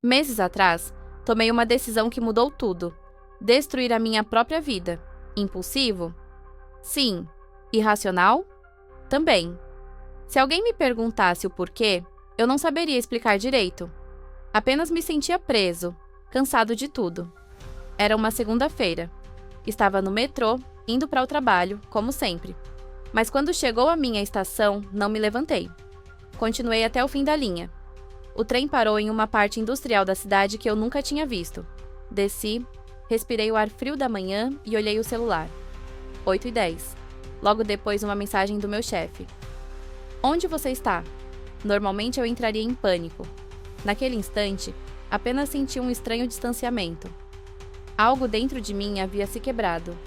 Meses atrás, tomei uma decisão que mudou tudo. Destruir a minha própria vida. Impulsivo? Sim. Irracional? Também. Se alguém me perguntasse o porquê, eu não saberia explicar direito. Apenas me sentia preso, cansado de tudo. Era uma segunda-feira. Estava no metrô, indo para o trabalho, como sempre. Mas quando chegou a minha estação, não me levantei. Continuei até o fim da linha. O trem parou em uma parte industrial da cidade que eu nunca tinha visto. Desci, respirei o ar frio da manhã e olhei o celular. 8h10. Logo depois, uma mensagem do meu chefe. Onde você está? Normalmente eu entraria em pânico. Naquele instante, apenas senti um estranho distanciamento. Algo dentro de mim havia se quebrado.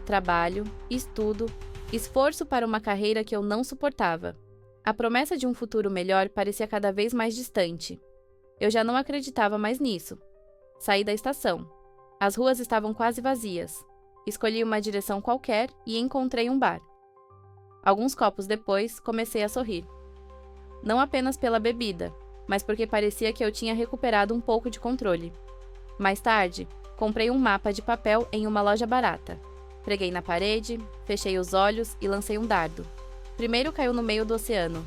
Trabalho, estudo, esforço para uma carreira que eu não suportava. A promessa de um futuro melhor parecia cada vez mais distante. Eu já não acreditava mais nisso. Saí da estação. As ruas estavam quase vazias. Escolhi uma direção qualquer e encontrei um bar. Alguns copos depois, comecei a sorrir. Não apenas pela bebida, mas porque parecia que eu tinha recuperado um pouco de controle. Mais tarde, comprei um mapa de papel em uma loja barata. Preguei na parede, fechei os olhos e lancei um dardo. Primeiro caiu no meio do oceano.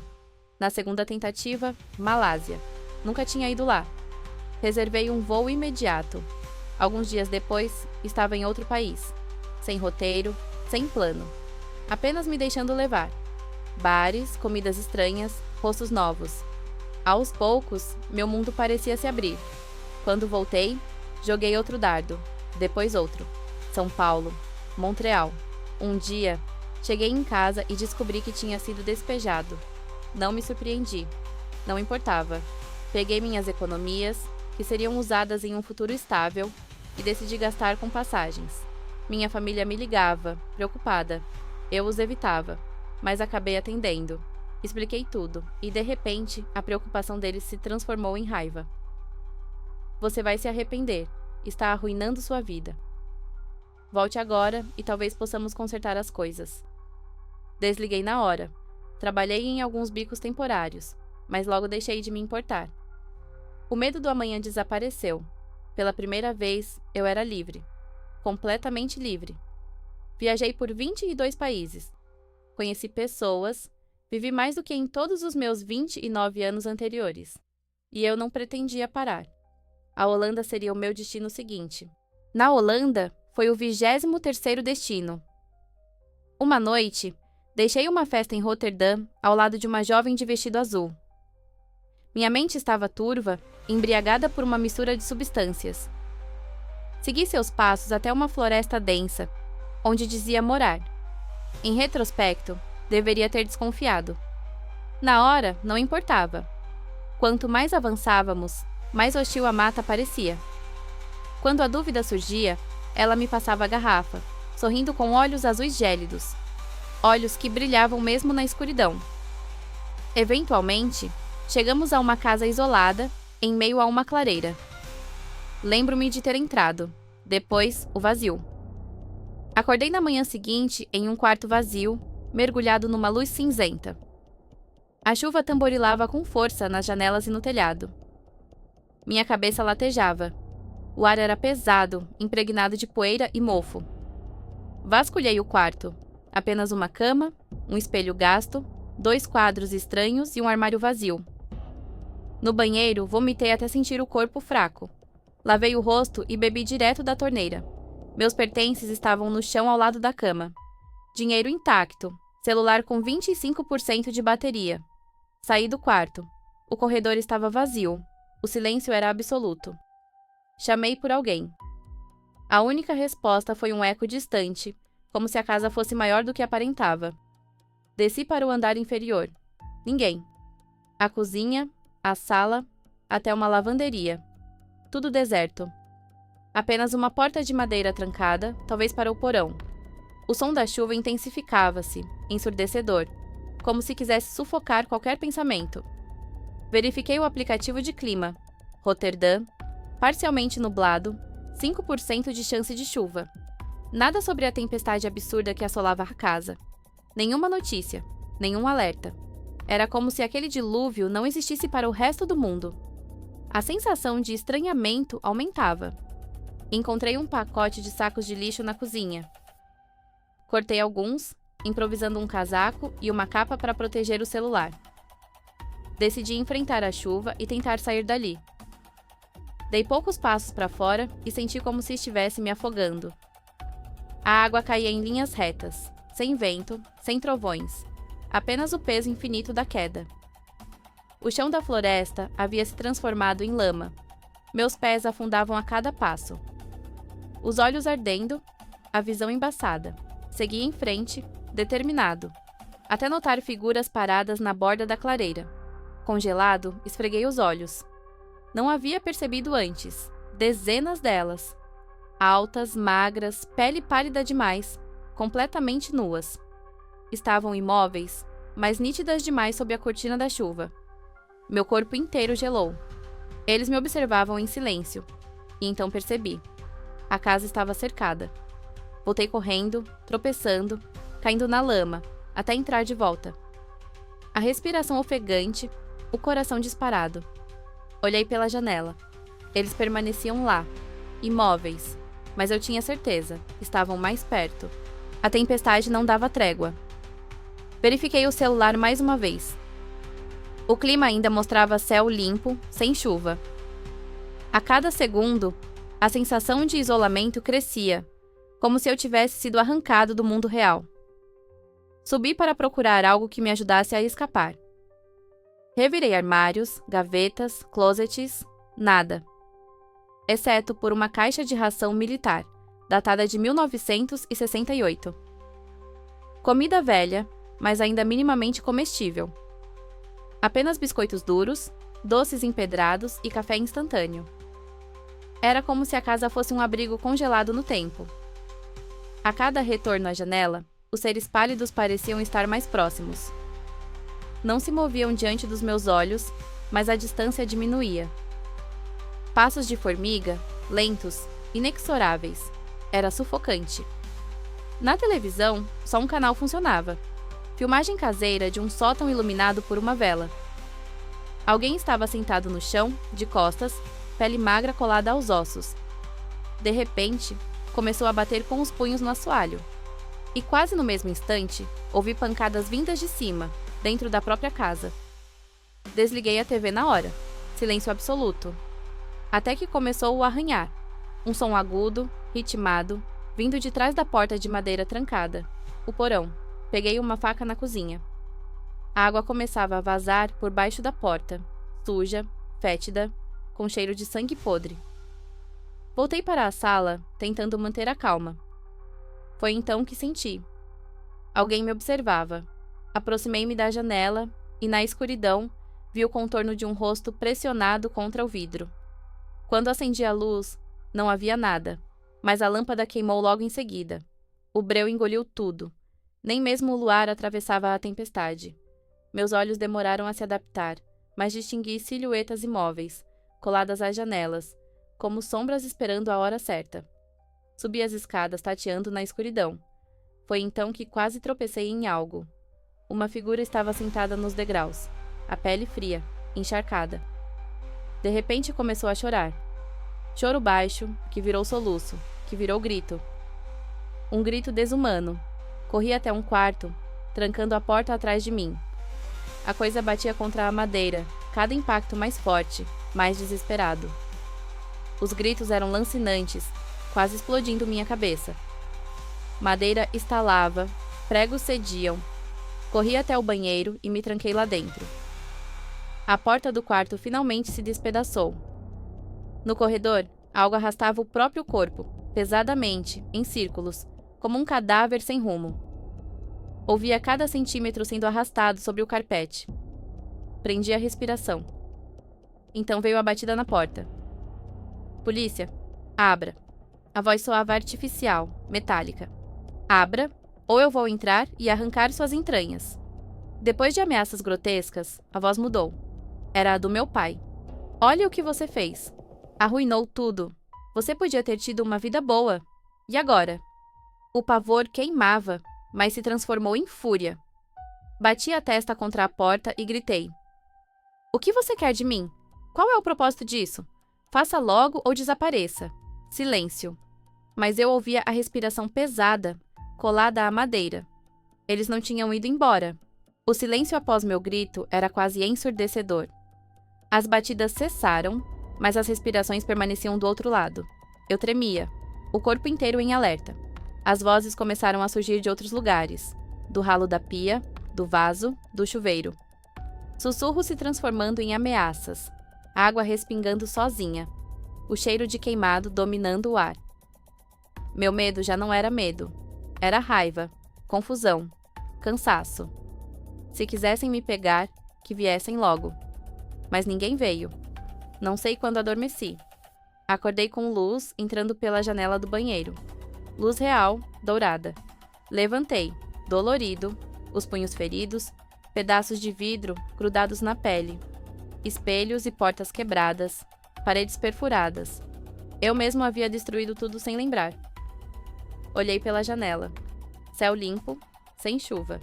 Na segunda tentativa, Malásia. Nunca tinha ido lá. Reservei um voo imediato. Alguns dias depois, estava em outro país. Sem roteiro, sem plano. Apenas me deixando levar. Bares, comidas estranhas, rostos novos. Aos poucos, meu mundo parecia se abrir. Quando voltei, joguei outro dardo. Depois outro. São Paulo. Montreal. Um dia, cheguei em casa e descobri que tinha sido despejado. Não me surpreendi. Não importava. Peguei minhas economias, que seriam usadas em um futuro estável, e decidi gastar com passagens. Minha família me ligava, preocupada. Eu os evitava, mas acabei atendendo. Expliquei tudo, e de repente, a preocupação deles se transformou em raiva. Você vai se arrepender. Está arruinando sua vida. Volte agora e talvez possamos consertar as coisas. Desliguei na hora. Trabalhei em alguns bicos temporários, mas logo deixei de me importar. O medo do amanhã desapareceu. Pela primeira vez, eu era livre. Completamente livre. Viajei por 22 países. Conheci pessoas, vivi mais do que em todos os meus 29 anos anteriores. E eu não pretendia parar. A Holanda seria o meu destino seguinte. Na Holanda, foi o 23º destino. Uma noite, deixei uma festa em Roterdã ao lado de uma jovem de vestido azul. Minha mente estava turva, embriagada por uma mistura de substâncias. Segui seus passos até uma floresta densa, onde dizia morar. Em retrospecto, deveria ter desconfiado. Na hora, não importava. Quanto mais avançávamos, mais hostil a mata parecia. Quando a dúvida surgia, ela me passava a garrafa, sorrindo com olhos azuis gélidos. Olhos que brilhavam mesmo na escuridão. Eventualmente, chegamos a uma casa isolada, em meio a uma clareira. Lembro-me de ter entrado. Depois, o vazio. Acordei na manhã seguinte em um quarto vazio, mergulhado numa luz cinzenta. A chuva tamborilava com força nas janelas e no telhado. Minha cabeça latejava. O ar era pesado, impregnado de poeira e mofo. Vasculhei o quarto. Apenas uma cama, um espelho gasto, 2 quadros estranhos e um armário vazio. No banheiro, vomitei até sentir o corpo fraco. Lavei o rosto e bebi direto da torneira. Meus pertences estavam no chão ao lado da cama. Dinheiro intacto, celular com 25% de bateria. Saí do quarto. O corredor estava vazio. O silêncio era absoluto. Chamei por alguém. A única resposta foi um eco distante, como se a casa fosse maior do que aparentava. Desci para o andar inferior. Ninguém. A cozinha, a sala, até uma lavanderia. Tudo deserto. Apenas uma porta de madeira trancada, talvez para o porão. O som da chuva intensificava-se, ensurdecedor, como se quisesse sufocar qualquer pensamento. Verifiquei o aplicativo de clima. Roterdã, parcialmente nublado, 5% de chance de chuva. Nada sobre a tempestade absurda que assolava a casa. Nenhuma notícia, nenhum alerta. Era como se aquele dilúvio não existisse para o resto do mundo. A sensação de estranhamento aumentava. Encontrei um pacote de sacos de lixo na cozinha. Cortei alguns, improvisando um casaco e uma capa para proteger o celular. Decidi enfrentar a chuva e tentar sair dali. Dei poucos passos para fora e senti como se estivesse me afogando. A água caía em linhas retas, sem vento, sem trovões, apenas o peso infinito da queda. O chão da floresta havia se transformado em lama. Meus pés afundavam a cada passo. Os olhos ardendo, a visão embaçada. Segui em frente, determinado, até notar figuras paradas na borda da clareira. Congelado, esfreguei os olhos. Não havia percebido antes. Dezenas delas. Altas, magras, pele pálida demais, completamente nuas. Estavam imóveis, mas nítidas demais sob a cortina da chuva. Meu corpo inteiro gelou. Eles me observavam em silêncio. E então percebi. A casa estava cercada. Voltei correndo, tropeçando, caindo na lama, até entrar de volta. A respiração ofegante, o coração disparado. Olhei pela janela. Eles permaneciam lá, imóveis, mas eu tinha certeza, estavam mais perto. A tempestade não dava trégua. Verifiquei o celular mais uma vez. O clima ainda mostrava céu limpo, sem chuva. A cada segundo, a sensação de isolamento crescia, como se eu tivesse sido arrancado do mundo real. Subi para procurar algo que me ajudasse a escapar. Revirei armários, gavetas, closets, nada. Exceto por uma caixa de ração militar, datada de 1968. Comida velha, mas ainda minimamente comestível. Apenas biscoitos duros, doces empedrados e café instantâneo. Era como se a casa fosse um abrigo congelado no tempo. A cada retorno à janela, os seres pálidos pareciam estar mais próximos. Não se moviam diante dos meus olhos, mas a distância diminuía. Passos de formiga, lentos, inexoráveis. Era sufocante. Na televisão, só um canal funcionava. Filmagem caseira de um sótão iluminado por uma vela. Alguém estava sentado no chão, de costas, pele magra colada aos ossos. De repente, começou a bater com os punhos no assoalho. E quase no mesmo instante, ouvi pancadas vindas de cima, dentro da própria casa. Desliguei a TV na hora. Silêncio absoluto. Até que começou o arranhar. Um som agudo, ritmado, vindo de trás da porta de madeira trancada. O porão. Peguei uma faca na cozinha. A água começava a vazar por baixo da porta, suja, fétida, com cheiro de sangue podre. Voltei para a sala, tentando manter a calma. Foi então que senti. Alguém me observava. Aproximei-me da janela e, na escuridão, vi o contorno de um rosto pressionado contra o vidro. Quando acendi a luz, não havia nada, mas a lâmpada queimou logo em seguida. O breu engoliu tudo. Nem mesmo o luar atravessava a tempestade. Meus olhos demoraram a se adaptar, mas distingui silhuetas imóveis, coladas às janelas, como sombras esperando a hora certa. Subi as escadas tateando na escuridão. Foi então que quase tropecei em algo. Uma figura estava sentada nos degraus, a pele fria, encharcada. De repente começou a chorar. Choro baixo, que virou soluço, que virou grito. Um grito desumano. Corri até um quarto, trancando a porta atrás de mim. A coisa batia contra a madeira, cada impacto mais forte, mais desesperado. Os gritos eram lancinantes, quase explodindo minha cabeça. Madeira estalava, pregos cediam. Corri até o banheiro e me tranquei lá dentro. A porta do quarto finalmente se despedaçou. No corredor, algo arrastava o próprio corpo, pesadamente, em círculos, como um cadáver sem rumo. Ouvia cada centímetro sendo arrastado sobre o carpete. Prendi a respiração. Então veio a batida na porta. Polícia, abra. A voz soava artificial, metálica. Abra, ou eu vou entrar e arrancar suas entranhas. Depois de ameaças grotescas, a voz mudou. Era a do meu pai. Olha o que você fez. Arruinou tudo. Você podia ter tido uma vida boa. E agora? O pavor queimava, mas se transformou em fúria. Bati a testa contra a porta e gritei. O que você quer de mim? Qual é o propósito disso? Faça logo ou desapareça. Silêncio. Mas eu ouvia a respiração pesada, colada à madeira. Eles não tinham ido embora. O silêncio após meu grito era quase ensurdecedor. As batidas cessaram, mas as respirações permaneciam do outro lado. Eu tremia, o corpo inteiro em alerta. As vozes começaram a surgir de outros lugares, do ralo da pia, do vaso, do chuveiro. Sussurros se transformando em ameaças, água respingando sozinha, o cheiro de queimado dominando o ar. Meu medo já não era medo, era raiva, confusão, cansaço. Se quisessem me pegar, que viessem logo. Mas ninguém veio. Não sei quando adormeci. Acordei com luz entrando pela janela do banheiro. Luz real, dourada. Levantei, dolorido, os punhos feridos, pedaços de vidro grudados na pele, espelhos e portas quebradas, paredes perfuradas. Eu mesmo havia destruído tudo sem lembrar. Olhei pela janela. Céu limpo, sem chuva.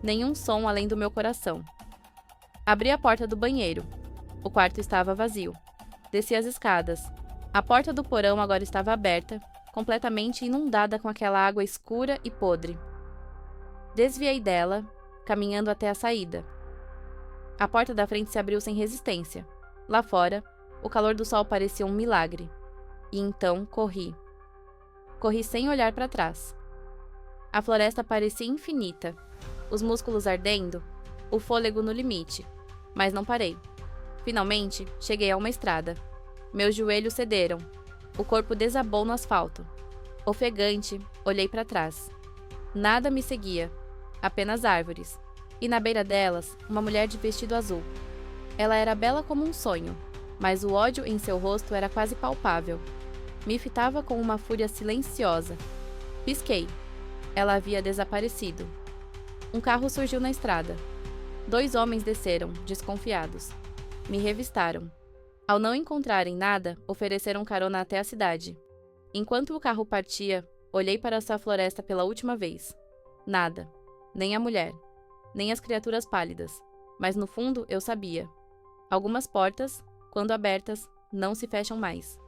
Nenhum som além do meu coração. Abri a porta do banheiro. O quarto estava vazio. Desci as escadas. A porta do porão agora estava aberta, completamente inundada com aquela água escura e podre. Desviei dela, caminhando até a saída. A porta da frente se abriu sem resistência. Lá fora, o calor do sol parecia um milagre. E então corri. Corri sem olhar para trás. A floresta parecia infinita, os músculos ardendo, o fôlego no limite, mas não parei. Finalmente, cheguei a uma estrada. Meus joelhos cederam. O corpo desabou no asfalto. Ofegante, olhei para trás. Nada me seguia, apenas árvores. E na beira delas, uma mulher de vestido azul. Ela era bela como um sonho, mas o ódio em seu rosto era quase palpável. Me fitava com uma fúria silenciosa. Pisquei. Ela havia desaparecido. Um carro surgiu na estrada. 2 homens desceram, desconfiados. Me revistaram. Ao não encontrarem nada, ofereceram carona até a cidade. Enquanto o carro partia, olhei para essa floresta pela última vez. Nada. Nem a mulher. Nem as criaturas pálidas. Mas no fundo eu sabia. Algumas portas, quando abertas, não se fecham mais.